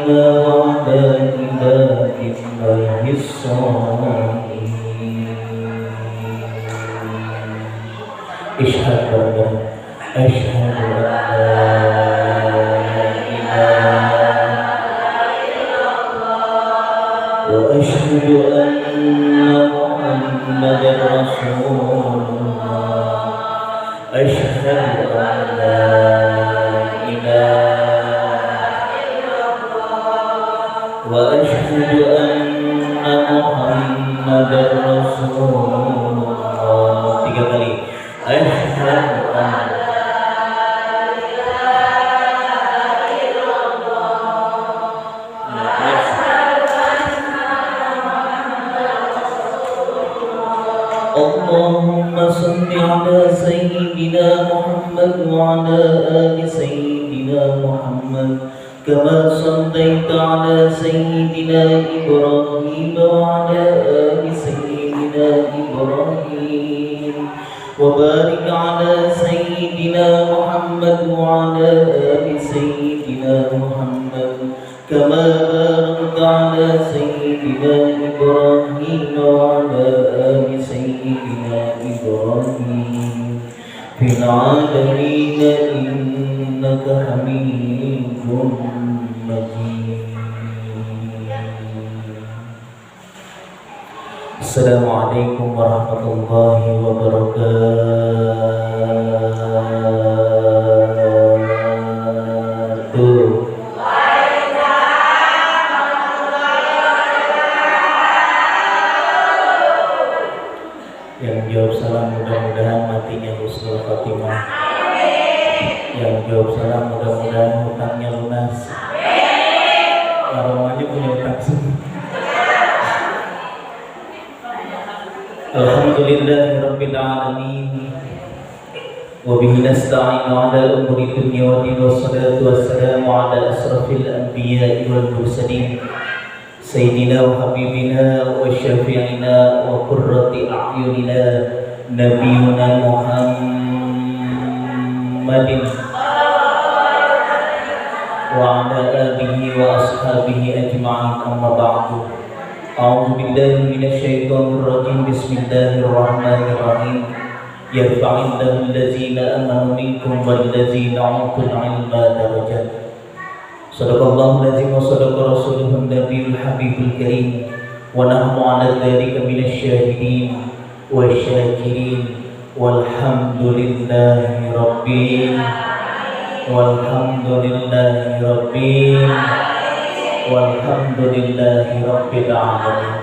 علينا وعلى عباد الله الصالحين. اشهد أن لا إله إلا الله وأشهد أن محمدا رسول الله. أشهد أن لا إله إلا الله وأشهد أن محمدا رسول الله. Tiga kali. أشهد أن اللهم صل على سيدنا محمد وعلى آل سيدنا محمد كما صليت على سيدنا إبراهيم وعلى آل سيدنا إبراهيم وبارك على سيدنا محمد وعلى آل سيدنا محمد كما باركت على سيدنا إبراهيم وعلى آل سيدنا إبراهيم في العالمين إنك حميد مجيد. السلام عليكم ورحمة الله وبركاته. Yang jawab salam mudah-mudahan matinya husnul khotimah. Yang jawab salam mudah-mudahan hutangnya lunas. Aromanya punya hutang semua. Alhamdulillahirabbil alamin. Wa bihi nasta'inu 'ala umuri dunya wa din wassalatu wassalamu 'ala asrafil anbiya'i wal mursalin. Sayyidina wa habibina wa syafi'ina wa qurrati a'yunina nabiyuna Muhammadin wa ala alihi wa ashabihi ajma'in, amma ba'du. A'udzu billahi minasy syaithanir rajim. Bismillahirrahmanirrahim. Yarfa'illahu allazina amanu minkum wal ladzina utul 'ilma darajat. Sadaqallahu lazim wa sadaqa rasuluhun nabiyul habibul karim wa nahnu ala dzalika minasy syahidin wa syakirin walhamdulillahi rabbil alamin.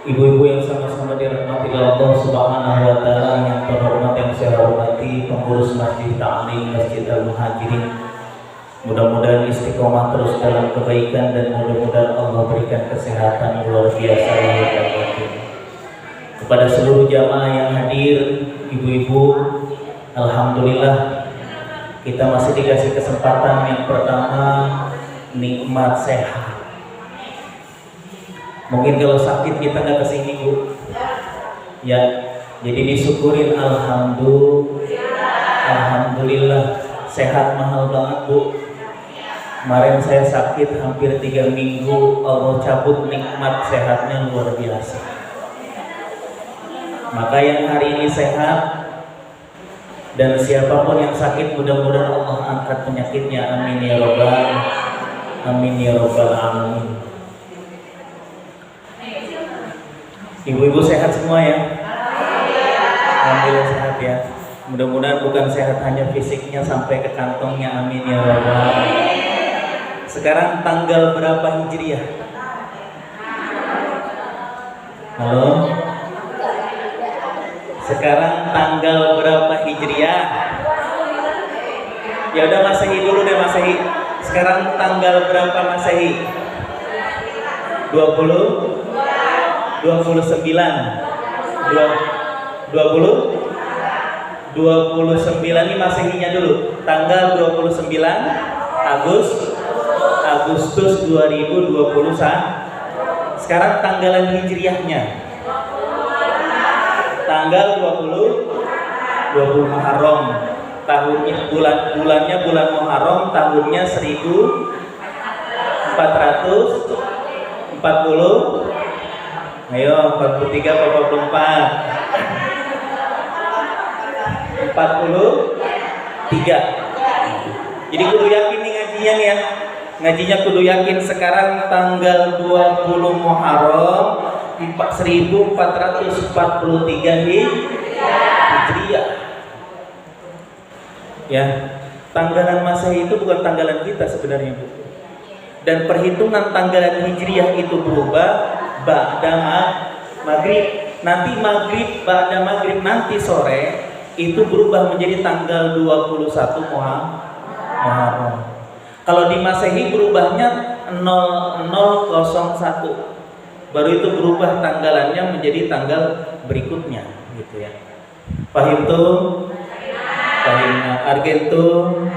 Ibu-ibu yang sama-sama dirahmati Allah Subhanahu wa taala, yang terhormat yang saya hormati pengurus Masjid Ta'lim Masjid Al-Muhajirin, mudah-mudahan istiqomah terus dalam kebaikan dan mudah-mudahan Allah berikan kesehatan luar biasa lahir dan batin. Kepada seluruh jamaah yang hadir, ibu-ibu, alhamdulillah kita masih dikasih kesempatan yang pertama, nikmat sehat. Mungkin kalau sakit kita nggak kesini, Bu. Ya, jadi disyukurin. Alhamdulillah sehat mahal banget, Bu. Kemarin saya sakit hampir 3 minggu, Allah cabut nikmat sehatnya luar biasa. Maka yang hari ini sehat dan siapapun yang sakit, mudah-mudahan Allah angkat penyakitnya. Amin ya rabbal alamin. Ibu-ibu sehat semua ya? Alhamdulillah sehat ya. Mudah-mudahan bukan sehat hanya fisiknya sampai ke kantongnya. Amin ya rabbal. Sekarang tanggal berapa Hijriah? Halo? Sekarang tanggal berapa Hijriah? Ya udah Masehi dulu deh, Masehi. Sekarang tanggal berapa Masehi? 29 29 ini Masehinya dulu. Tanggal 29 Agustus 2021. Sekarang tanggalan Hijriahnya tanggal 20 Muharram tahunnya bulannya bulan Muharram, tahunnya 1440. Ayo 43 atau 44? 43. Jadi kudu yakin nih ngajinya nih ya. Ngajinya kudu yakin sekarang tanggal 20 Muharram 1443 Hijriah. Ya, tanggalan Masehi itu bukan tanggalan kita sebenarnya, Bu. Dan perhitungan tanggalan Hijriah itu berubah ba'da maghrib. Nanti maghrib, ba'da maghrib, nanti sore itu berubah menjadi tanggal 21 Muharram. Kalau di Masehi berubahnya 0001. Baru itu berubah tanggalannya menjadi tanggal berikutnya, gitu ya. Paham tuh? Pahimna Argentum,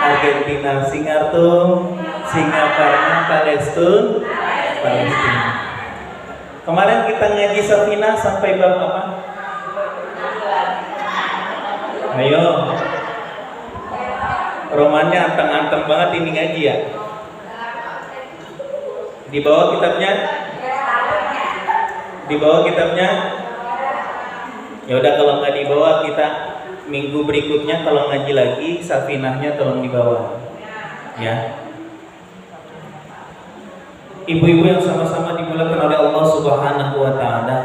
Argentina, Singartum, Singaparna, Palestina. Kemarin kita ngaji Safina sampai bab apa? Ayo. Romannya anteng-anteng banget ini ngaji ya. Di bawah kitabnya? Di bawah kitabnya? Ya udah, kalau nggak dibawa kita minggu berikutnya kalau ngaji lagi Safinahnya tolong dibawa. Ya. Ibu-ibu yang sama-sama dimuliakan oleh Allah Subhanahu wa taala.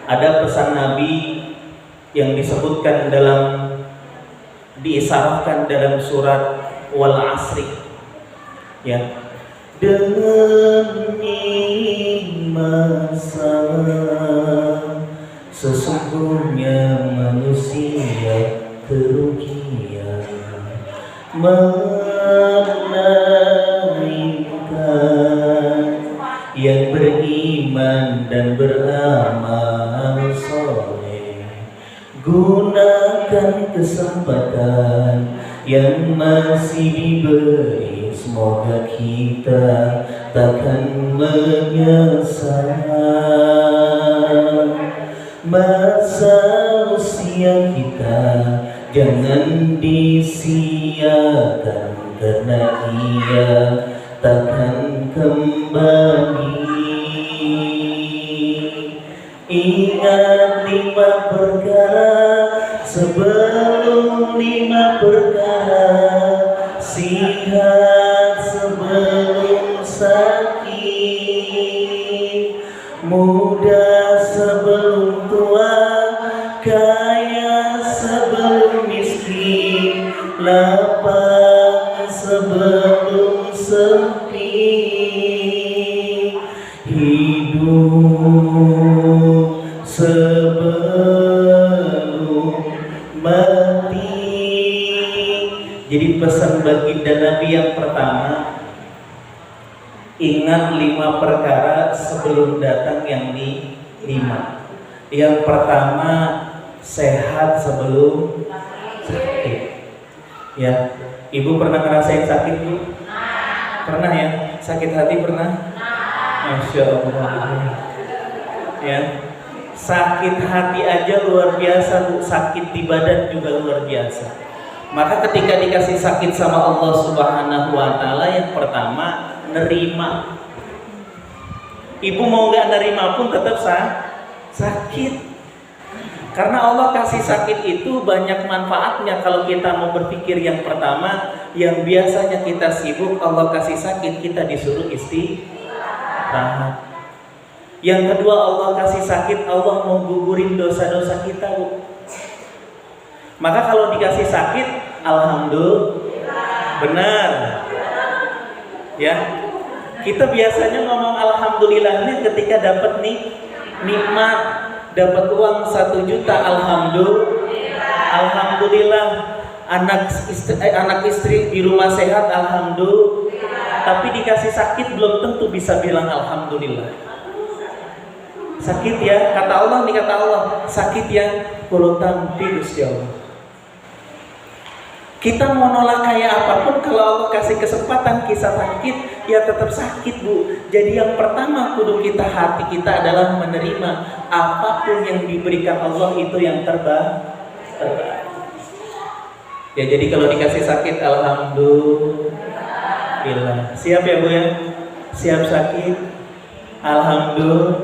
Ada pesan Nabi yang disebutkan diisarahkan dalam surat Wal Asri. Ya. Demi masa sesungguhnya manusia kerugian melainkan yang beriman dan beramal soleh. Gunakan kesempatan yang masih diberi, semoga kita takkan menyesal. Masa usia kita jangan disia-siakan, karena ia takkan kembali. Ingat 5 perkara sebelum 5 perkara, sihat sebelum sakit, muda sebelum tua, kaya sebelum miskin, lapang sebelum sempit, hidup sebelum mati. Jadi pesan baginda Nabi yang pertama, ingat 5 perkara sebelum datang yang di-5. Yang pertama, sehat sebelum sakit. Ya, Ibu pernah ngerasain sakit, Bu? Pernah ya? Sakit hati pernah? Masya Allah. Ya, sakit hati aja luar biasa, Bu. Sakit di badan juga luar biasa. Maka ketika dikasih sakit sama Allah Subhanahu wa taala, yang pertama nerima. Ibu mau nggak nerima pun tetap sakit. Karena Allah kasih sakit itu banyak manfaatnya. Kalau kita mau berpikir yang pertama, yang biasanya kita sibuk, Allah kasih sakit, kita disuruh istirahat. Yang kedua, Allah kasih sakit, Allah mau gugurin dosa-dosa kita, Bu. Maka kalau dikasih sakit, alhamdulillah. Benar. Ya. Kita biasanya ngomong alhamdulillahnya ketika dapat nikmat, dapat uang 1 juta, alhamdulillah. Anak istri di rumah sehat, alhamdulillah. Tapi dikasih sakit belum tentu bisa bilang alhamdulillah. Sakit ya, kata Allah nih, kata Allah, sakit ya, kulotan virus ya Allah. Kita mau nolak kayak apapun, kalau Allah kasih kesempatan kisah sakit, ya tetap sakit, Bu. Jadi yang pertama kudu kita, hati kita adalah menerima apapun yang diberikan Allah itu yang terbaik. Ya jadi kalau dikasih sakit, alhamdulillah. Siap ya Bu ya? Siap sakit? Alhamdulillah.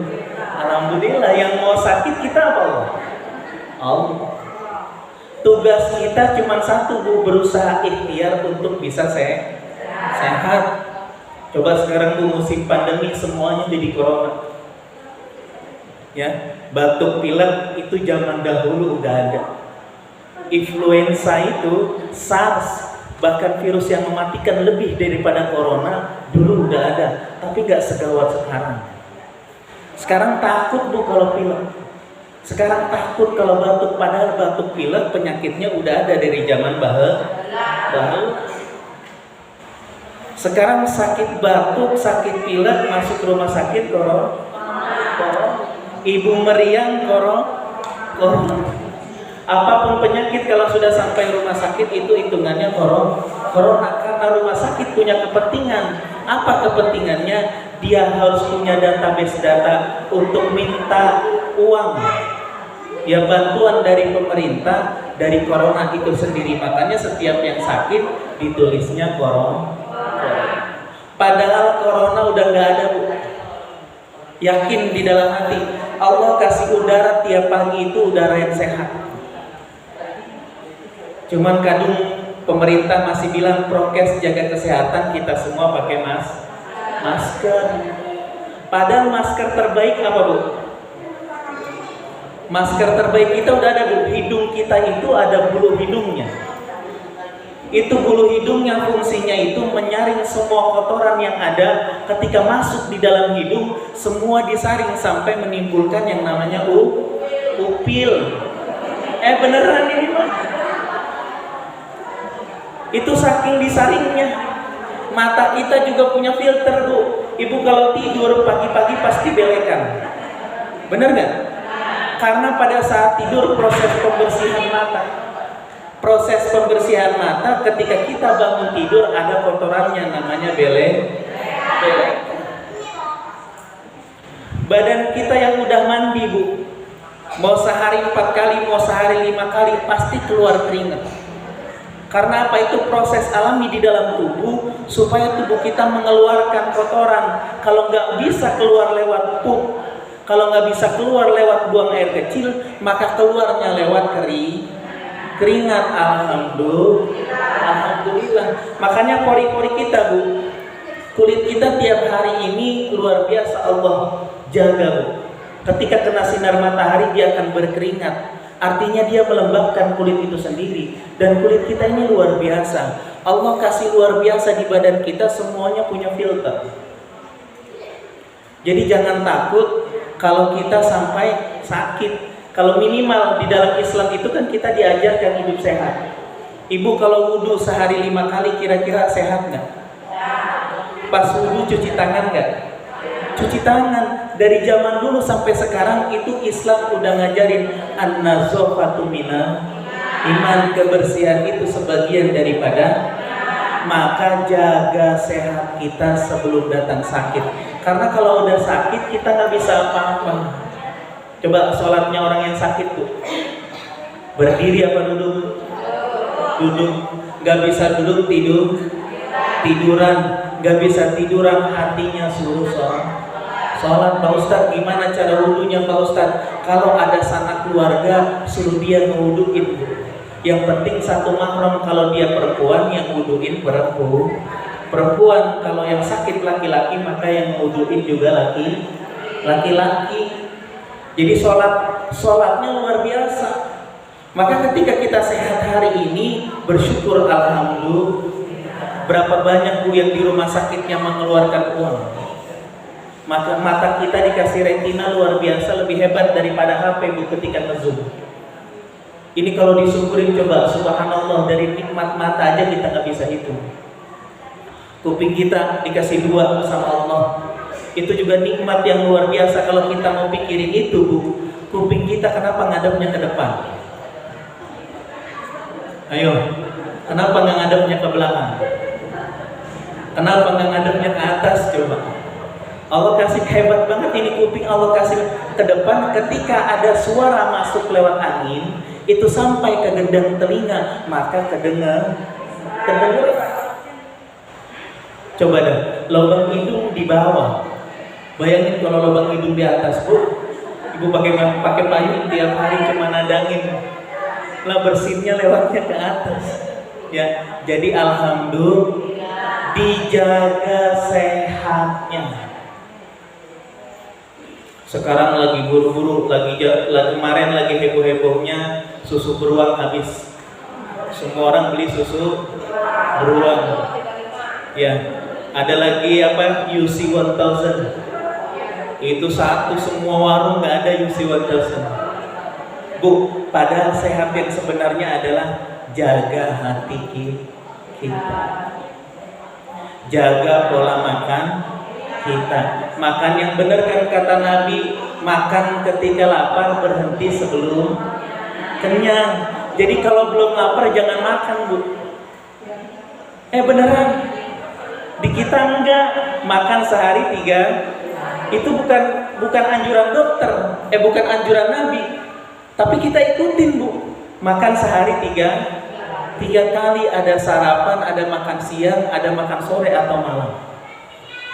Yang mau sakit kita apa Allah? Allah. Tugas kita cuma satu Bu, berusaha ikhtiar untuk bisa sehat. Coba sekarang Bu, musim pandemi semuanya jadi corona. Ya, batuk pilek itu zaman dahulu udah ada. Influenza itu, SARS, bahkan virus yang mematikan lebih daripada corona dulu udah ada, tapi gak segawat sekarang. Sekarang takut Bu kalau pilek. Sekarang takut kalau batuk, padahal batuk pilek penyakitnya udah ada dari zaman bahula. Sekarang sakit batuk, sakit pilek masuk rumah sakit corona. Ibu meriang corona. Apapun penyakit kalau sudah sampai rumah sakit itu hitungannya corona, karena rumah sakit punya kepentingan. Apa kepentingannya? Dia harus punya database data untuk minta uang, ya bantuan dari pemerintah dari corona itu sendiri. Makanya setiap yang sakit ditulisnya corona. Padahal corona udah nggak ada Bu. Yakin di dalam hati Allah kasih udara tiap pagi itu udara yang sehat. Cuman kadang pemerintah masih bilang prokes, jaga kesehatan, kita semua pakai masker. Padahal masker terbaik apa Bu? Masker terbaik kita udah ada Bu. Hidung kita itu ada bulu hidungnya. Itu bulu hidung yang fungsinya itu menyaring semua kotoran yang ada ketika masuk di dalam hidung, semua disaring sampai menimbulkan yang namanya upil. Beneran ini Pak. Itu saking disaringnya. Mata kita juga punya filter Bu. Ibu kalau tidur pagi-pagi pasti belekan. Bener nggak? Karena pada saat tidur proses pembersihan mata ketika kita bangun tidur ada kotorannya namanya belek. Badan kita yang udah mandi Bu, mau sehari 4 kali, mau sehari 5 kali pasti keluar keringat. Karena apa? Itu proses alami di dalam tubuh supaya tubuh kita mengeluarkan kotoran. Kalau nggak bisa keluar lewat pup, kalau nggak bisa keluar lewat buang air kecil, maka keluarnya lewat keringat. Alhamdulillah. Makanya pori-pori kita Bu, kulit kita tiap hari ini luar biasa Allah jaga Bu. Ketika kena sinar matahari dia akan berkeringat. Artinya dia melembabkan kulit itu sendiri. Dan kulit kita ini luar biasa. Allah kasih luar biasa di badan kita, semuanya punya filter. Jadi jangan takut kalau kita sampai sakit. Kalau minimal di dalam Islam itu kan kita diajarkan hidup sehat. Ibu kalau wudhu sehari 5 kali kira-kira sehat nggak? Pas wudhu cuci tangan nggak? Cuci tangan. Dari zaman dulu sampai sekarang itu Islam udah ngajarin an-nazafatu minal iman, kebersihan itu sebagian daripada. Maka jaga sehat kita sebelum datang sakit. Karena kalau udah sakit kita nggak bisa apa-apa. Coba sholatnya orang yang sakit tuh, berdiri apa duduk? Duduk. Nggak bisa duduk, tiduran. Nggak bisa tiduran, hatinya suruh sholat. Pak Ustadz, gimana cara wudhunya Pak Ustadz? Kalau ada sanak keluarga, suruh dia ngewuduin. Yang penting satu mahram. Kalau dia perempuan, yang wuduin perempuan. Kalau yang sakit laki-laki, maka yang wuduin juga laki-laki. Jadi sholatnya luar biasa. Maka ketika kita sehat hari ini, bersyukur alhamdulillah. Berapa banyak Bu yang di rumah sakitnya mengeluarkan uang. Mata kita dikasih retina luar biasa, lebih hebat daripada HP Bu ketika nge-zoom. Ini kalau disyukurin coba, subhanallah, dari nikmat mata aja kita nggak bisa hitung. Kuping kita dikasih 2 sama Allah, itu juga nikmat yang luar biasa. Kalau kita mau pikirin itu Bu, kuping kita kenapa ngadepnya ke depan? Ayo, kenapa nggak ngadepnya ke belakang? Kenapa nggak ngadepnya ke atas? Coba. Allah kasih hebat banget ini kuping, Allah kasih ke depan. Ketika ada suara masuk lewat angin, itu sampai ke gendang telinga, maka kedengar. Coba deh, lubang hidung di bawah. Bayangin kalau lubang hidung di atas, Bu. Ibu pakai payung tiap hari cuma nadangin. Lah bersinnya lewatnya ke atas. Ya, jadi alhamdulillah dijaga sehatnya. Sekarang lagi buru-buru, lagi kemarin lagi heboh-hebohnya susu beruang habis. Semua orang beli susu beruang. Ya, ada lagi apa? UC 1000. Itu satu, semua warung nggak ada UC 1000. Bu, padahal sehat yang sebenarnya adalah jaga hati kita, jaga pola makan kita. Makan yang benar kan kata Nabi, makan ketika lapar, berhenti sebelum kenyang. Jadi kalau belum lapar jangan makan, Bu. Beneran. Di kita enggak, makan sehari 3. Itu bukan anjuran dokter, bukan anjuran Nabi. Tapi kita ikutin, Bu. Makan sehari 3 kali, ada sarapan, ada makan siang, ada makan sore atau malam.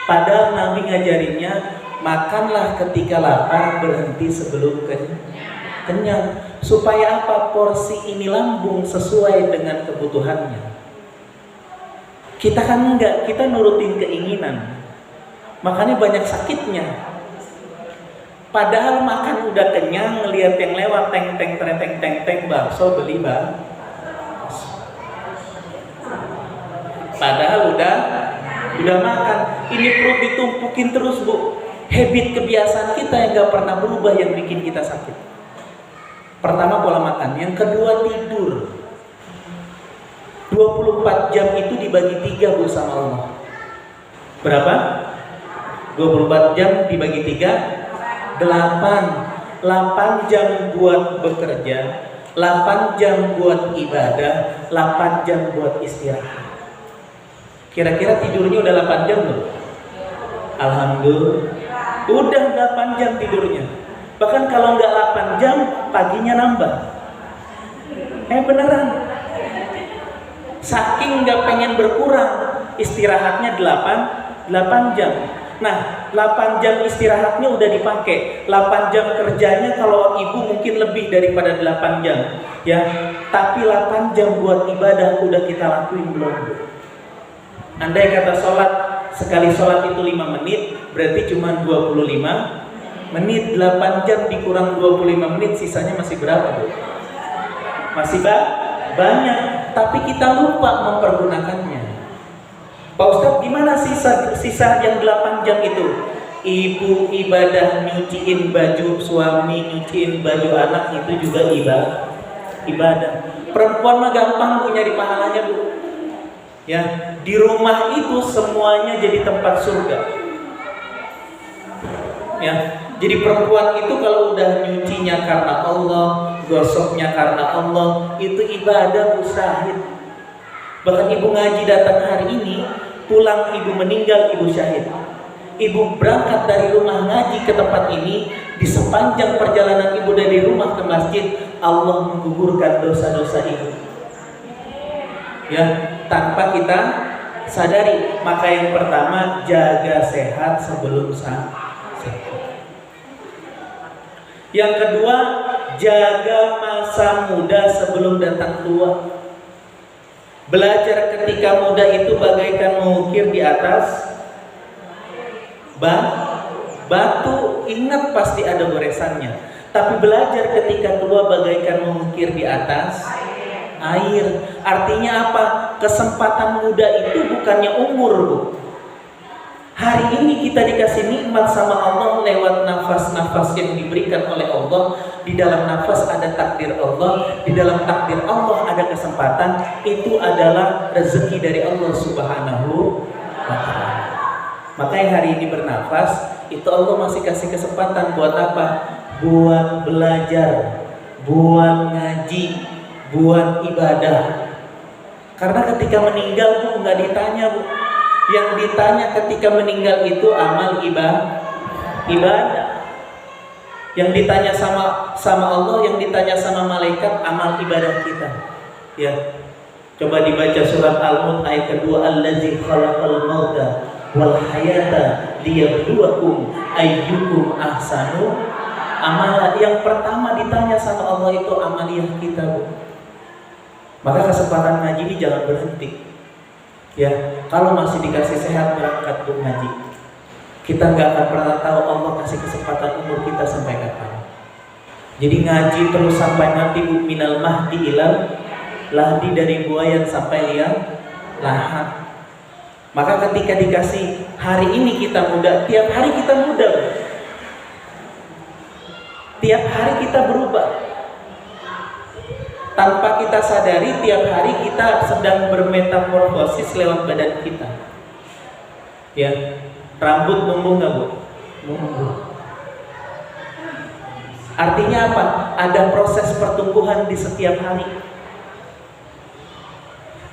Padahal Nabi ngajarinnya, makanlah ketika lapar, berhenti sebelum kenyang. Supaya apa? Porsi ini lambung sesuai dengan kebutuhannya. Kita kan enggak, kita nurutin keinginan. Makanya banyak sakitnya. Padahal makan udah kenyang, ngelihat yang lewat teng bakso, beli padahal udah makan. Ini perut ditumpukin terus, Bu. Habit kebiasaan kita yang gak pernah berubah yang bikin kita sakit. Pertama pola makan, yang kedua tidur. 24 jam itu dibagi 3, Bu, sama Allah. Berapa? 24 jam dibagi 3, 8 jam buat bekerja, 8 jam buat ibadah, 8 jam buat istirahat. Kira-kira tidurnya udah 8 jam loh? Alhamdulillah. Udah 8 jam tidurnya. Bahkan kalau nggak 8 jam, paginya nambah. Beneran. Saking nggak pengen berkurang, istirahatnya 8 jam. Nah, 8 jam istirahatnya udah dipakai. 8 jam kerjanya kalau ibu mungkin lebih daripada 8 jam. Ya, tapi 8 jam buat ibadah udah kita lakuin belum? Andai kata sholat, sekali sholat itu 5 menit, berarti cuma 25 menit. 8 jam dikurang 25 menit, sisanya masih berapa, Bu? Masih banyak, tapi kita lupa mempergunakannya. Pak Ustadz, gimana sisa yang 8 jam itu? Ibu ibadah nyuciin baju suami, nyuciin baju anak, itu juga ibadah. Perempuan mah gampang, Bu, nyari pahalanya, Bu. Ya, di rumah itu semuanya jadi tempat surga. Ya, jadi perempuan itu kalau udah nyucinya karena Allah, gosoknya karena Allah, itu ibadah, Bu, syahid. Bahkan ibu ngaji datang hari ini, pulang ibu meninggal, ibu syahid. Ibu berangkat dari rumah ngaji ke tempat ini, di sepanjang perjalanan ibu dari rumah ke masjid, Allah menggugurkan dosa-dosa ibu. Ya, tanpa kita sadari. Maka yang pertama, jaga sehat sebelum sakit. Yang kedua, jaga masa muda sebelum datang tua. Belajar ketika muda itu bagaikan mengukir di atas batu. Ingat pasti ada goresannya. Tapi belajar ketika tua bagaikan mengukir di atas air. Artinya apa? Kesempatan muda itu bukannya umur, Bu. Hari ini kita dikasih nikmat sama Allah lewat nafas-nafas yang diberikan oleh Allah. Di dalam nafas ada takdir Allah, di dalam takdir Allah ada kesempatan. Itu adalah rezeki dari Allah Subhanahu wa ta'ala. Makanya hari ini bernafas, itu Allah masih kasih kesempatan buat apa? Buat belajar, buat ngaji, buat ibadah. Karena ketika meninggal, Bu, nggak ditanya, Bu. Yang ditanya ketika meninggal itu amal ibadah. Yang ditanya sama Allah, yang ditanya sama malaikat amal ibadah kita. Ya. Coba dibaca surat Al-Mulk ayat kedua, Allazi khalaqal mauta wal hayata liyabluwakum ayyukum ahsanu amala. Yang pertama ditanya sama Allah itu amaliyah kita, Bu. Maka kesempatan ngaji ini jangan berhenti. Ya, kalau masih dikasih sehat berangkat untuk ngaji. Kita nggak akan pernah tahu Allah kasih kesempatan umur kita sampai kapan. Jadi ngaji terus sampai nanti, Bu, minal mahdi ilal lahdi, dari buayan sampai liang lahat. Maka ketika dikasih hari ini kita muda, tiap hari kita muda, Bu. Tiap hari kita berubah. Tanpa kita sadari, tiap hari kita sedang bermetamorfosis lewat badan kita. Ya, rambut numbuh nggak, Bu? Numbuh. Artinya apa? Ada proses pertumbuhan di setiap hari.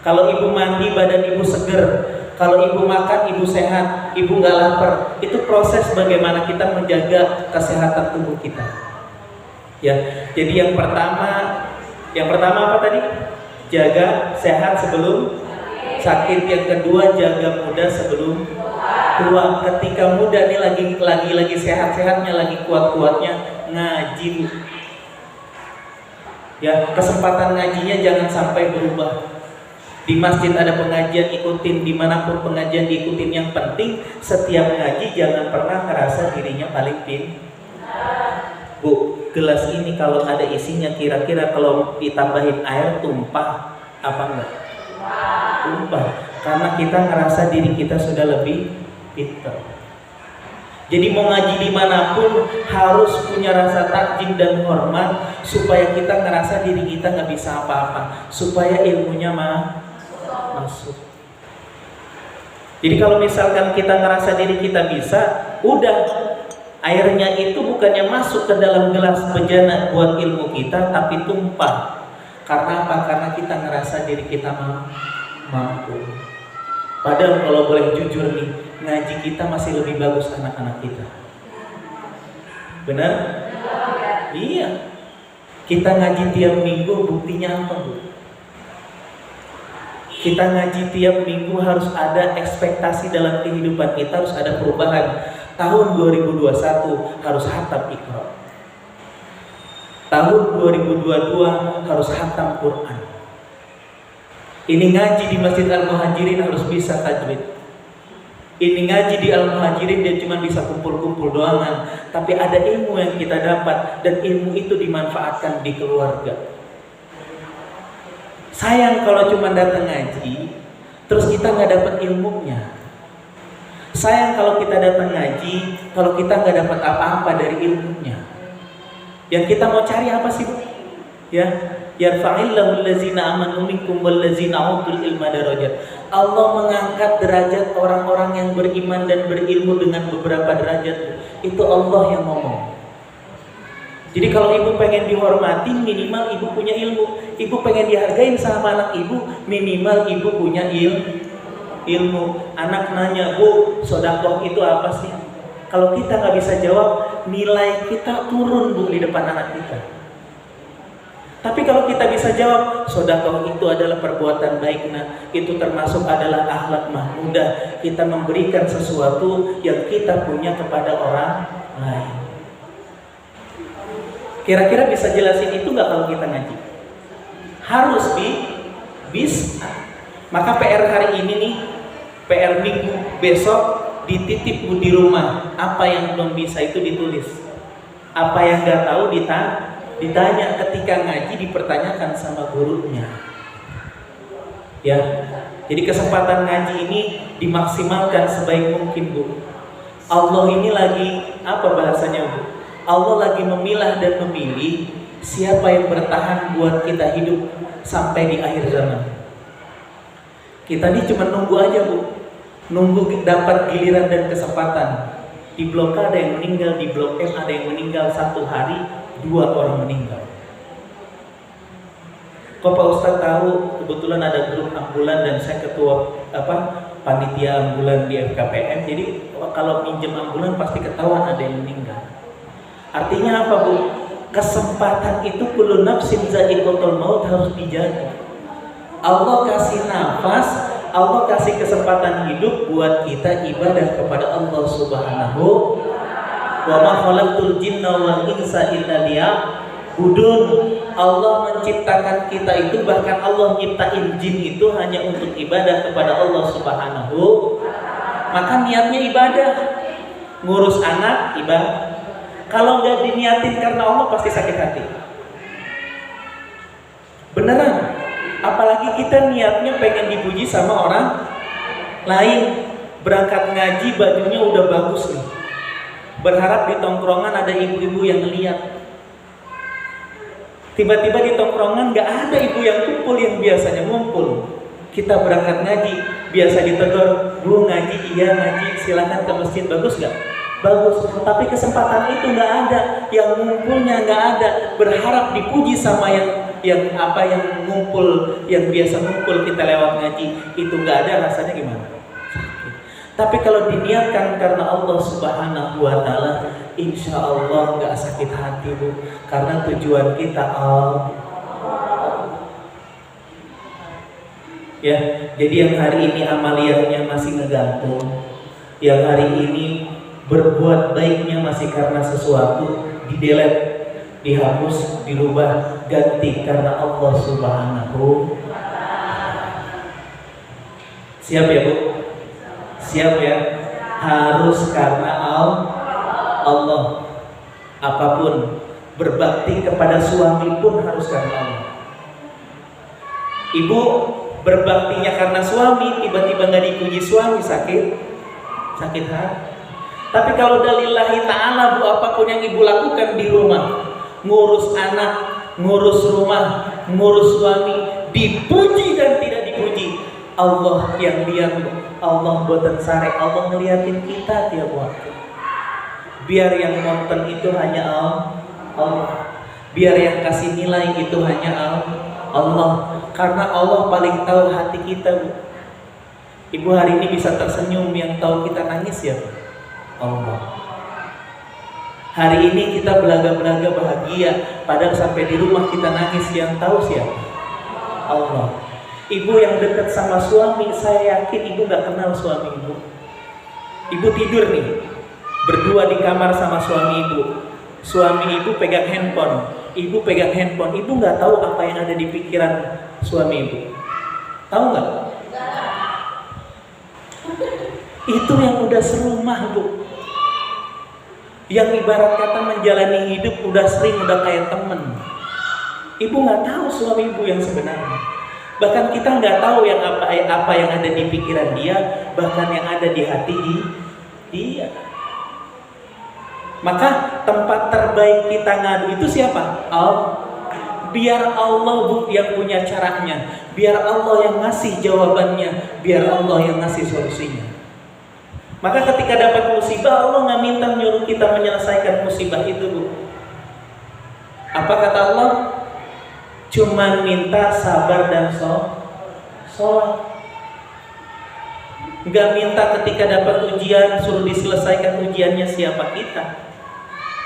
Kalau ibu mandi, badan ibu seger. Kalau ibu makan, ibu sehat. Ibu nggak lapar. Itu proses bagaimana kita menjaga kesehatan tubuh kita. Ya, jadi yang pertama apa tadi? Jaga sehat sebelum sakit. Yang kedua, jaga muda sebelum tua. Ketika muda nih lagi sehat-sehatnya, lagi kuat-kuatnya, ngaji. Ya, kesempatan ngajinya jangan sampai berubah. Di masjid ada pengajian, ikutin. Dimanapun pengajian diikutin. Yang penting setiap ngaji jangan pernah ngerasa dirinya paling pintar. Bu, gelas ini kalau ada isinya kira-kira kalau ditambahin air tumpah apa enggak? Tumpah. Karena kita ngerasa diri kita sudah lebih pintar. Jadi mau ngaji dimanapun harus punya rasa takjim dan hormat supaya kita ngerasa diri kita nggak bisa apa-apa, supaya ilmunya masuk. Jadi kalau misalkan kita ngerasa diri kita bisa, udah, airnya itu bukannya masuk ke dalam gelas bejana buat ilmu kita, tapi tumpah. Karena apa? Karena kita ngerasa diri kita mampu. Padahal kalau boleh jujur nih, ngaji kita masih lebih bagus anak-anak kita. Benar? Iya. Kita ngaji tiap minggu, buktinya apa, Bu? Kita ngaji tiap minggu harus ada ekspektasi dalam kehidupan kita, harus ada perubahan. Tahun 2021 harus khatam Iqra. Tahun 2022 harus khatam Quran. Ini ngaji di Masjid Al-Muhajirin harus bisa tajwid. Ini ngaji di Al-Muhajirin dia cuma bisa kumpul-kumpul doangan, tapi ada ilmu yang kita dapat dan ilmu itu dimanfaatkan di keluarga. Sayang kalau cuma datang ngaji, terus kita nggak dapat ilmunya. Sayang kalau kita datang ngaji, kalau kita nggak dapat apa-apa dari ilmunya. Yang kita mau cari apa sih, Bu? Ya, yarfa'illahu allazina amanu minkum wallazina utul ilma darajat. Allah mengangkat derajat orang-orang yang beriman dan berilmu dengan beberapa derajat. Itu Allah yang ngomong. Jadi kalau ibu pengen dihormati, minimal ibu punya ilmu. Ibu pengen dihargain sama anak ibu, minimal ibu punya ilmu. Anak nanya, Bu, sedekah itu apa sih? Kalau kita nggak bisa jawab, nilai kita turun, Bu, di depan anak kita. Tapi kalau kita bisa jawab, sedekah itu adalah perbuatan baik, nah itu termasuk adalah akhlak mahmudah. Kita memberikan sesuatu yang kita punya kepada orang lain. Kira-kira bisa jelasin itu nggak kalau kita ngaji? Harus bisa. Maka PR hari ini nih, PR minggu besok dititip di rumah. Apa yang belum bisa itu ditulis. Apa yang nggak tahu ditanya. Ketika ngaji dipertanyakan sama gurunya. Ya, jadi kesempatan ngaji ini dimaksimalkan sebaik mungkin, Bu. Allah ini lagi apa bahasanya, Bu? Allah lagi memilah dan memilih siapa yang bertahan buat kita hidup sampai di akhir zaman. Kita ini cuma nunggu aja, Bu. Nunggu dapat giliran dan kesempatan. Di blok A ada yang meninggal, di blok M ada yang meninggal 1 hari, 2 orang meninggal. Kok Pak Ustadz tahu? Kebetulan ada grup ambulan dan saya ketua panitia ambulan di FKPM. Jadi kalau minjem ambulan pasti ketahuan ada yang meninggal. Artinya apa, Bu? Kesempatan itu kullu nafsin za'iqatul maut harus dijaga. Allah kasih nafas, Allah kasih kesempatan hidup buat kita ibadah kepada Allah Subhanahu wa ma khalaqtul jinna wal insa illa liya'budun. Allah menciptakan kita itu, bahkan Allah nyiptain jin itu hanya untuk ibadah kepada Allah Subhanahu. Maka niatnya ibadah. Ngurus anak ibadah. Kalau nggak diniatin karena Allah pasti sakit hati. Beneran. Apalagi kita niatnya pengen dipuji sama orang lain. Berangkat ngaji bajunya udah bagus nih. Berharap di tongkrongan ada ibu-ibu yang lihat. Tiba-tiba di tongkrongan nggak ada ibu yang kumpul yang biasanya ngumpul. Kita berangkat ngaji, biasa ditegur, Bu ngaji, iya ngaji, silakan ke masjid, bagus nggak? Bagus, tapi kesempatan itu nggak ada, yang ngumpulnya nggak ada. Berharap dipuji sama yang ngumpul, yang biasa ngumpul kita lewat ngaji, itu nggak ada, rasanya gimana? Sakit. Tapi kalau diniatkan karena Allah Subhanahu wa Ta'ala, insya Allah nggak sakit hati, Bu, karena tujuan kita ya. Jadi yang hari ini amaliyahnya masih ngegantung, yang hari ini berbuat baiknya masih karena sesuatu, di-delete, dihapus, dirubah, ganti karena Allah Subhanahu. Siap ya, Bu? Siap ya? Harus karena Allah. Apapun, berbakti kepada suami pun harus karena Allah. Ibu berbaktinya karena suami, tiba-tiba nggak dipuji suami, sakit hati. Tapi kalau dalillahi ta'ala, Bu, apapun yang ibu lakukan di rumah, ngurus anak, ngurus rumah, ngurus suami, dipuji dan tidak dipuji, Allah yang lihat, Allah boten sare, Allah ngeliatin kita tiap waktu. Biar yang nonton itu hanya Allah, biar yang kasih nilai itu hanya Allah, karena Allah paling tahu hati kita, Bu. Ibu hari ini bisa tersenyum, yang tahu kita nangis ya, Allah. Hari ini kita belaga-belaga bahagia, padahal sampai di rumah kita nangis, yang tahu siapa? Allah. Ibu yang dekat sama suami, saya yakin ibu gak kenal suami ibu. Ibu tidur nih, berdua di kamar sama suami ibu. Suami ibu pegang handphone, ibu pegang handphone. Ibu gak tahu apa yang ada di pikiran suami ibu. Tahu gak? Itu yang udah serumah, Bu. Yang ibarat kata menjalani hidup udah sering, udah kayak temen. Ibu nggak tahu suami ibu yang sebenarnya. Bahkan kita nggak tahu yang apa yang ada di pikiran dia, bahkan yang ada di hati dia. Maka tempat terbaik kita ngadu itu siapa? Allah. Biar Allah, Bu, yang punya caranya. Biar Allah yang ngasih jawabannya. Biar Allah yang ngasih solusinya. Maka ketika dapat musibah, Allah nggak minta nyuruh kita menyelesaikan musibah itu, Bu. Apa kata Allah? Cuman minta sabar dan sholat. Nggak minta ketika dapat ujian suruh diselesaikan ujiannya siapa kita.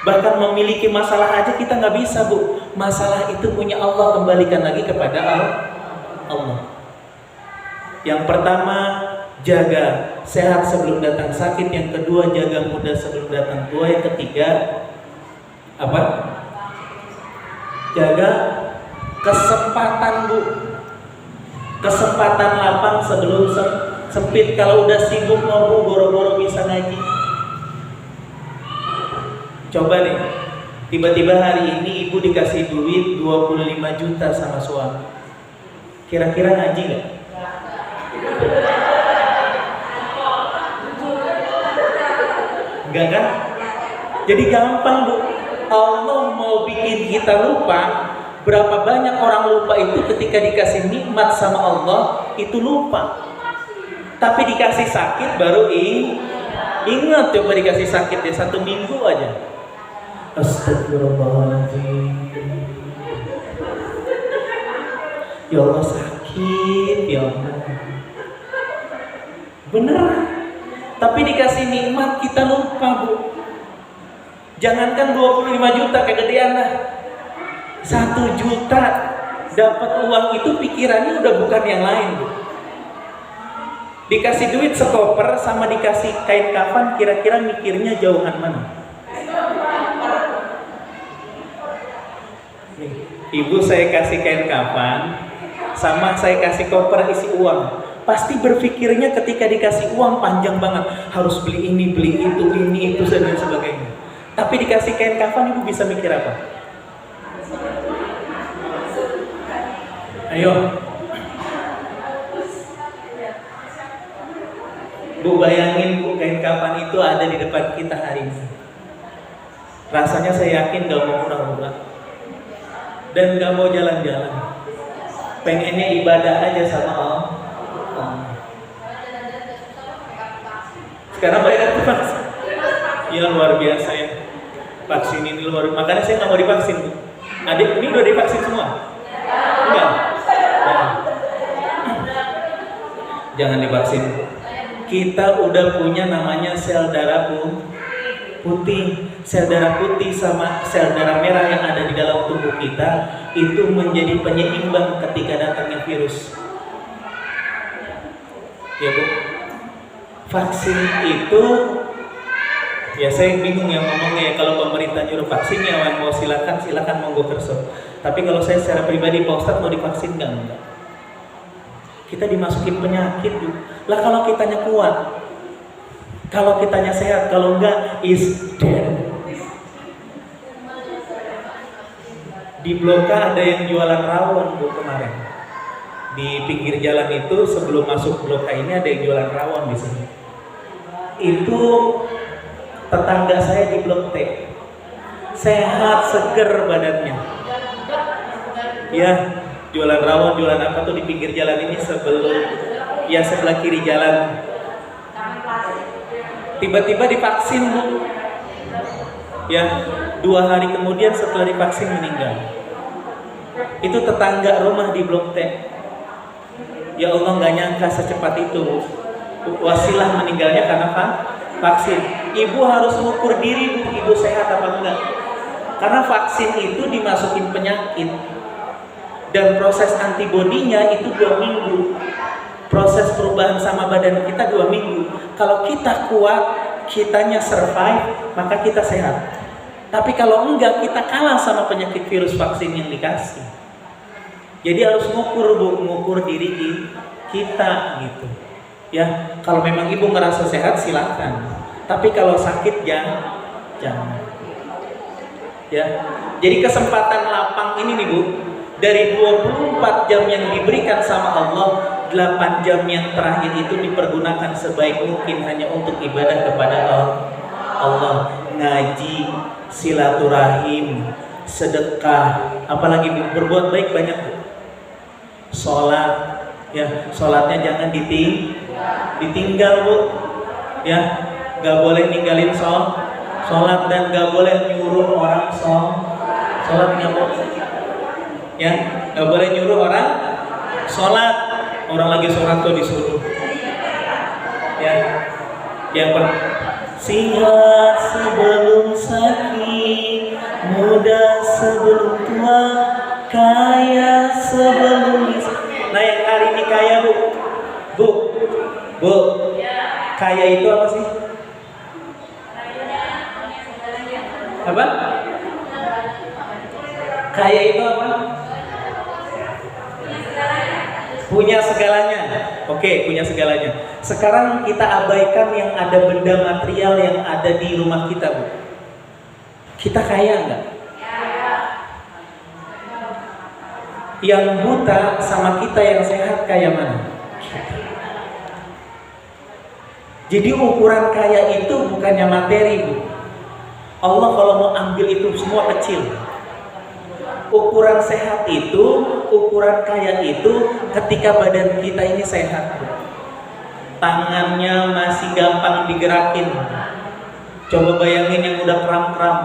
Bahkan memiliki masalah aja kita nggak bisa, Bu. Masalah itu punya Allah, kembalikan lagi kepada Allah. Yang pertama, jaga sehat sebelum datang sakit. Yang kedua, jaga muda sebelum datang tua. Yang ketiga, apa? Jaga kesempatan, Bu. Kesempatan lapang sebelum sempit. Kalau udah sibuk mau boro-boro bisa ngaji. Coba nih, tiba-tiba hari ini ibu dikasih duit 25 juta sama suami. Kira-kira ngaji gak? Enggak kan? Jadi gampang, Bu. Allah mau bikin kita lupa. Berapa banyak orang lupa itu ketika dikasih nikmat sama Allah, itu lupa. Tapi dikasih sakit baru ingat. Coba dikasih sakit ya 1 minggu aja. Astagfirullahaladzim. Ya Allah, sakit ya Allah. Bener. Tapi dikasih nikmat kita lupa, Bu. Jangankan 25 juta kegedean lah. 1 juta dapat uang itu pikirannya udah bukan yang lain, Bu. Dikasih duit sekoper sama dikasih kain kafan, kira-kira mikirnya jauhan mana? Ibu saya kasih kain kafan sama saya kasih koper isi uang, pasti berpikirnya ketika dikasih uang panjang banget, harus beli ini, beli itu, ini, itu, dan sebagainya. Tapi dikasih kain kafan, ibu bisa mikir apa? Ayo, Bu, bayangin Bu, kain kafan itu ada di depan kita hari ini. Rasanya saya yakin gak mau murah-murah dan gak mau jalan-jalan, pengennya ibadah aja sama Allah. Sekarang bayar vaksin, ya luar biasa ya, vaksin ini luar, makanya saya nggak mau divaksin, Bu. Adik ini udah divaksin semua? Enggak? Jangan divaksin. Kita udah punya namanya sel darah putih. Sel darah putih sama sel darah merah yang ada di dalam tubuh kita itu menjadi penyeimbang ketika datangnya virus. Ya, Bu. Vaksin itu, ya saya bingung ya ngomongnya ya, kalau pemerintah nyuruh vaksin ya mau silakan monggo kerso. Tapi kalau saya secara pribadi, Pak Ustadz mau divaksin enggak? Kita dimasukin penyakit, Bu. Lah kalau kitanya kuat, kalau kitanya sehat, kalau enggak is dead. Di Blok A ada yang jualan rawon, Bu, kemarin. Di pinggir jalan itu sebelum masuk Blok A ini ada yang jualan rawon di sini. Itu tetangga saya di Blok T. Sehat, seger badannya. Ya, jualan rawon, jualan apa tuh di pinggir jalan ini sebelah kiri jalan. Tiba-tiba divaksin, Bu. Ya, 2 hari kemudian setelah divaksin meninggal. Itu tetangga rumah di Blok T. Ya Allah, nggak nyangka secepat itu, Bu. Wasilah meninggalnya karena vaksin. Ibu harus mengukur diri, Bu, ibu sehat apa enggak. Karena vaksin itu dimasukin penyakit dan proses antibodinya itu 2 minggu. Proses perubahan sama badan kita 2 minggu. Kalau kita kuat, kitanya survive, maka kita sehat. Tapi kalau enggak, kita kalah sama penyakit virus vaksin yang dikasih. Jadi harus ngukur diri kita gitu. Ya, kalau memang ibu ngerasa sehat silakan. Tapi kalau sakit jangan. Ya. Jadi kesempatan lapang ini nih, Bu, dari 24 jam yang diberikan sama Allah, 8 jam yang terakhir itu dipergunakan sebaik mungkin hanya untuk ibadah kepada Allah. Ngaji, silaturahim, sedekah, apalagi Bu, berbuat baik banyak, Bu. Sholat, ya, sholatnya jangan ditinggal, Bu. Ya, gak boleh ninggalin sholat dan gak boleh nyuruh orang sholat, nggak boleh. Ya, gak boleh nyuruh orang sholat. Orang lagi sholat tuh disuruh. Ya, yang singa sebelum sakit, muda sebelum tua, kaya sebelum miskin. Nah, yang hari ini kaya, Bu, kaya itu apa sih? Apa? Kaya itu apa? Punya segalanya. Oke, punya segalanya. Sekarang kita abaikan yang ada benda material yang ada di rumah kita, Bu. Kita kaya nggak? Yang buta sama kita yang sehat kaya mana? Jadi ukuran kaya itu bukannya materi, Bu. Allah kalau mau ambil itu semua kecil. Ukuran sehat itu, ukuran kaya itu ketika badan kita ini sehat, Bu. Tangannya masih gampang digerakin. Coba bayangin yang udah kram-kram,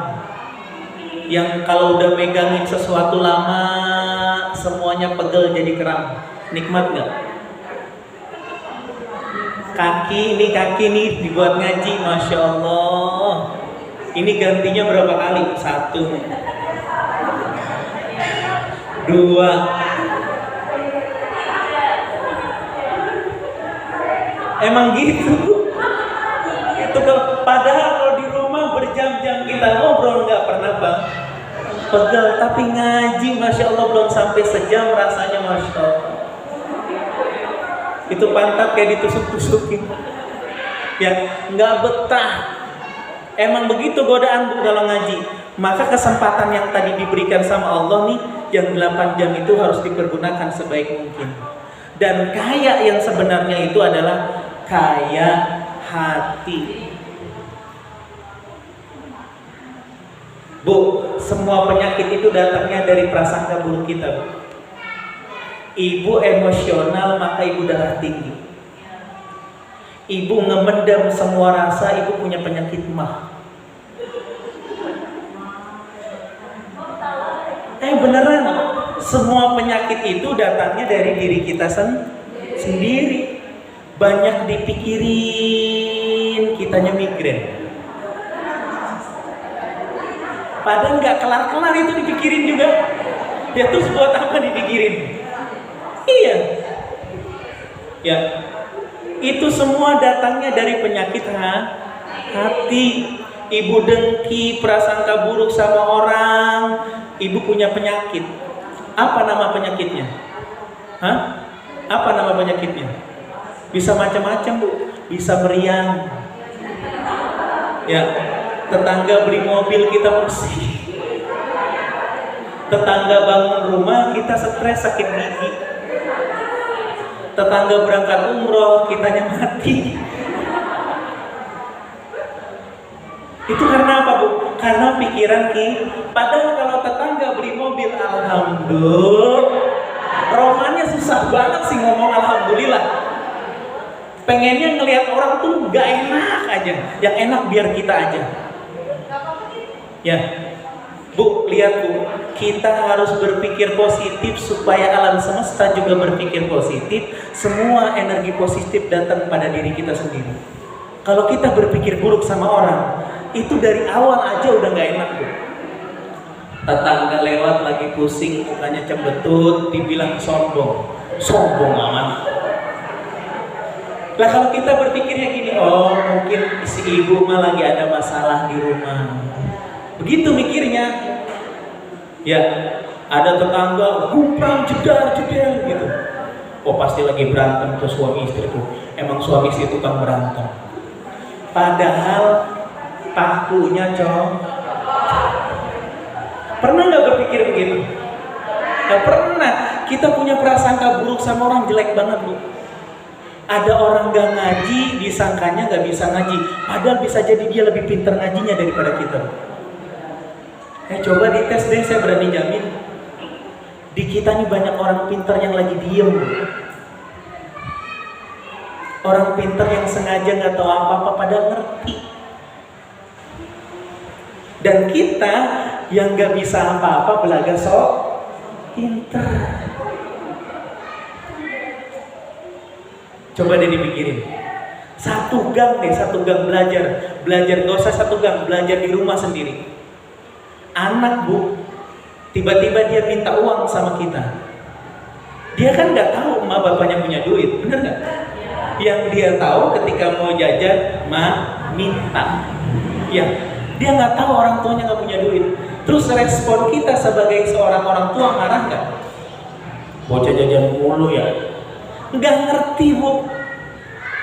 yang kalau udah megangin sesuatu lama semuanya pegel jadi kram. Nikmat nggak? Kaki nih dibuat ngaji, Masya Allah. Ini gantinya berapa kali? 1, 2. Emang gitu. Itu padahal kalau di rumah berjam-jam kita ngobrol nggak pernah bang pegal, tapi ngaji masya Allah belum sampai sejam rasanya masya Allah. Itu pantat kayak ditusuk-tusukin. Ya nggak betah. Emang begitu godaan Bu kalau ngaji. Maka kesempatan yang tadi diberikan sama Allah nih, yang 8 jam itu harus dipergunakan sebaik mungkin. Dan kaya yang sebenarnya itu adalah kaya hati. Bu, semua penyakit itu datangnya dari prasangka buruk kita, Bu. Ibu emosional maka ibu darah tinggi. Ibu ngemendam semua rasa, ibu punya penyakit mah. Beneran, semua penyakit itu datangnya dari diri kita sendiri. Banyak dipikirin, kitanya migrain. Padahal nggak kelar-kelar itu dipikirin juga. Ya terus buat apa dipikirin? Iya. Ya. Itu semua datangnya dari penyakit hati. Ibu dengki, prasangka buruk sama orang. Ibu punya penyakit. Apa nama penyakitnya? Apa nama penyakitnya? Bisa macam-macam Bu. Bisa meriang. Ya, tetangga beli mobil kita bersih. Tetangga bangun rumah kita stres sakit gigi. Tetangga berangkat umroh kitanya mati. Itu karena apa Bu? Karena pikiran padahal kalau tetangga beli mobil, alhamdulillah. Romannya susah banget sih ngomong alhamdulillah. Pengennya ngelihat orang tuh gak enak aja. Yang enak biar kita aja. Ya, Bu, lihat Bu, kita harus berpikir positif supaya alam semesta juga berpikir positif. Semua energi positif datang pada diri kita sendiri. Kalau kita berpikir buruk sama orang, itu dari awal aja udah gak enak Bu. Tetangga lewat lagi pusing, mukanya cembetut, dibilang sombong. Sombong amat. Lah kalau kita berpikirnya gini, oh mungkin si ibu mah lagi ada masalah di rumah. Begitu mikirnya. Ya, ada tetangga gumpang jedar gitu. Oh pasti lagi berantem tuh suami istri tuh. Emang suami istri itu kan berantem. Padahal pakunya Pernah nggak berpikir begitu? Nggak pernah. Kita punya prasangka buruk sama orang jelek banget Bu. Ada orang gak ngaji, disangkanya gak bisa ngaji. Padahal bisa jadi dia lebih pintar ngajinya daripada kita. Coba dites deh, saya berani jamin. Di kita nih banyak orang pintar yang lagi diem. Orang pintar yang sengaja gak tahu apa-apa padahal ngerti. Dan kita yang gak bisa apa-apa belaga sok pintar. Coba deh dipikirin. Satu gang belajar gak usah satu gang, belajar di rumah sendiri. Anak Bu, tiba-tiba dia minta uang sama kita. Dia kan nggak tahu emak bapaknya punya duit, bener nggak? Yang dia tahu ketika mau jajan, minta. Ya, dia nggak tahu orang tuanya nggak punya duit. Terus respon kita sebagai seorang orang tua marah nggak? Bocah jajan mulu ya. Nggak ngerti Bu.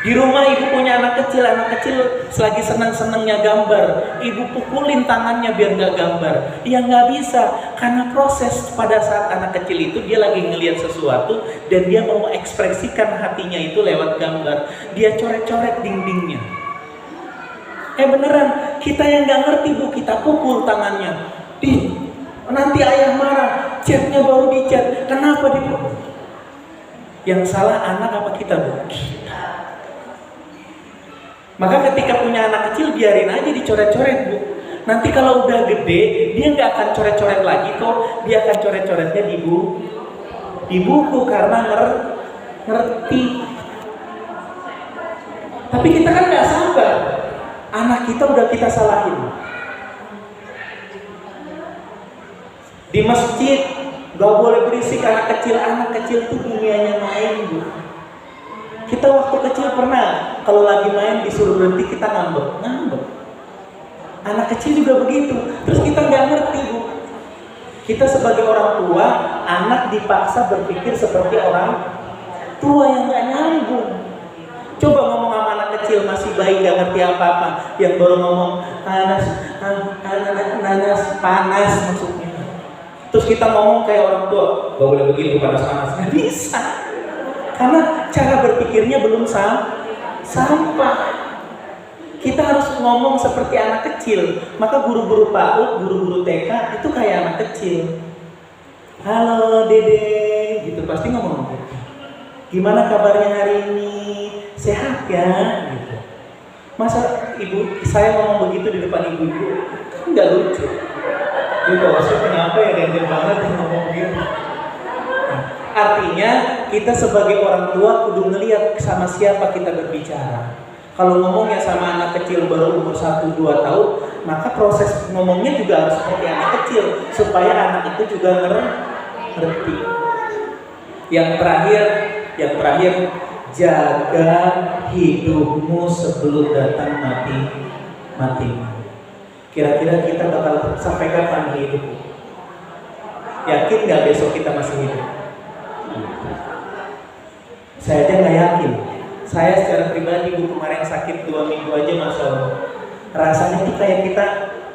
Di rumah ibu punya anak kecil selagi senang-senangnya gambar, ibu pukulin tangannya biar nggak gambar. Ya nggak bisa, karena proses pada saat anak kecil itu dia lagi ngelihat sesuatu dan dia mau ekspresikan hatinya itu lewat gambar. Dia coret-coret dindingnya. Beneran, kita yang nggak ngerti Bu, kita pukul tangannya. Nanti ayah marah, catnya baru dicat. Kenapa dipukul? Yang salah anak apa kita Bu? Kita. Maka ketika punya anak kecil biarin aja dicoret-coret Bu. Nanti kalau udah gede dia nggak akan coret-coret lagi kok. Dia akan coret-coretnya di buku karena ngerti. Tapi kita kan nggak sabar. Anak kita udah kita salahin. Di masjid gak boleh berisik anak kecil tuh dunianya main Bu. Kita waktu kecil pernah kalau lagi main disuruh berhenti kita ngambek. Anak kecil juga begitu. Terus kita nggak ngerti Bu. Kita sebagai orang tua, anak dipaksa berpikir seperti orang tua yang nggak nyambung. Coba ngomong sama anak kecil masih bayi nggak ngerti apa-apa, yang baru ngomong panas maksudnya. Terus kita ngomong kayak orang tua, gak boleh begitu panas-panas, nggak bisa. Karena cara berpikirnya belum sampai. Kita harus ngomong seperti anak kecil. Maka guru-guru PAUD, guru-guru TK itu kayak anak kecil. Halo Dede, gitu pasti ngomong gitu. Gimana kabarnya hari ini? Sehat ya? Gitu. Masa ibu saya ngomong begitu di depan ibu-ibu? Kan nggak lucu. Jadi saya kenapa ya ganjil banget ngomong gitu? Artinya kita sebagai orang tua kudu ngelihat sama siapa kita berbicara. Kalau ngomongnya sama anak kecil baru umur 1-2 tahun, maka proses ngomongnya juga harus seperti anak kecil supaya anak itu juga ngerti. Yang terakhir jaga hidupmu sebelum datang mati. Kira-kira kita bakal sampai kapan hidup? Yakin nggak besok kita masih hidup? Saya aja nggak yakin. Saya secara pribadi Bu kemarin sakit 2 minggu aja Masya Allah. Rasanya tuh kayak kita